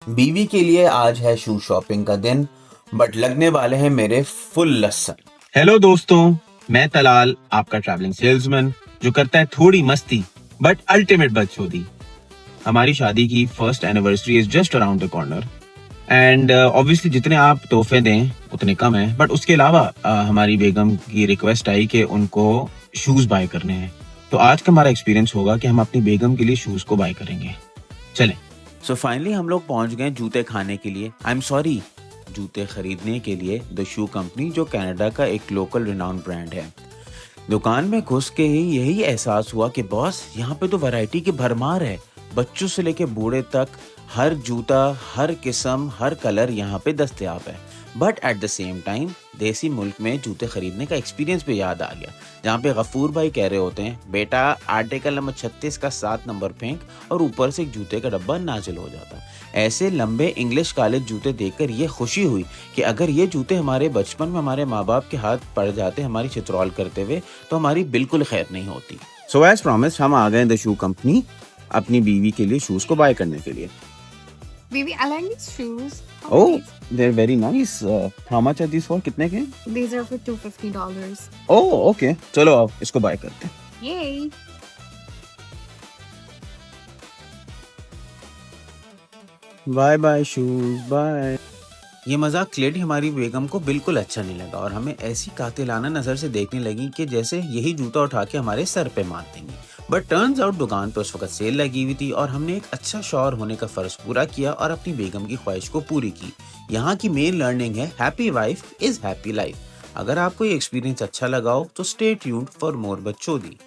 बीवी के लिए आज है शू शॉपिंग का दिन, बट लगने वाले हैं मेरे फुल लसन। हेलो दोस्तों, मैं तलाल, आपका ट्रैवलिंग सेल्समैन जो करता है थोड़ी मस्ती बट अल्टीमेट बदसूदी। हमारी शादी की first anniversary is just around the corner and obviously जितने आप तोहफे दें उतने कम हैं, बट उसके अलावा हमारी बेगम की रिक्वेस्ट आई कि उनको शूज बाय करने हैं। तो आज का हमारा एक्सपीरियंस होगा कि हम अपनी बेगम के लिए शूज को बाय करेंगे। चलें। सो फाइनली हम लोग पहुंच गए जूते खाने के लिए, आई एम सॉरी, जूते खरीदने के लिए द शू कंपनी, जो कनाडा का एक लोकल रिनाउंड ब्रांड है। दुकान में घुस के ही यही एहसास हुआ कि बॉस, यहाँ पे तो वैरायटी की भरमार है। बच्चों से लेके बूढ़े तक हर जूता, हर किस्म, हर कलर यहाँ पे दस्तयाब है। But at the same time देसी मुल्क में जूते खरीदने का एक्सपीरियंस भी याद आ गया, जहाँ पे गफूर भाई कह रहे होते हैं, बेटा आर्टिकल नंबर 36 का 7 नंबर फेंक और ऊपर से एक जूते का डब्बा नाजिल हो जाता। ऐसे लंबे इंग्लिश कॉलेज जूते देखकर ये खुशी हुई कि अगर ये जूते हमारे बचपन में हमारे माँ बाप के हाथ पड़ जाते हमारी चित्रौल करते हुए, तो हमारी बिल्कुल खैर नहीं होती। सो एज प्रॉमिस हम आ गए द शू कंपनी अपनी बीवी के लिए शूज को बाय करने के लिए। Baby, I like these shoes. Oh, they're very nice. How much are these for? कितने के? These are for $250. Oh, okay. चलो अब इसको बाय करते हैं। Yay! Bye bye shoes, bye. ये मजाक क्लेडी हमारी बेगम को बिल्कुल अच्छा नहीं लगा और हमें ऐसी कातिलाना नजर से देखने लगी कि जैसे यही जूता उठा के हमारे सर पे मार देंगी। बट टर्न्स आउट दुकान पे उस वक्त सेल लगी हुई थी और हमने एक अच्छा शौहर होने का फर्ज पूरा किया और अपनी बेगम की ख्वाहिश को पूरी की। यहाँ की मेन लर्निंग है, happy wife is happy life. अगर आपको ये एक्सपीरियंस अच्छा लगा हो तो स्टे ट्यून्ड फॉर मोर बकचोदी।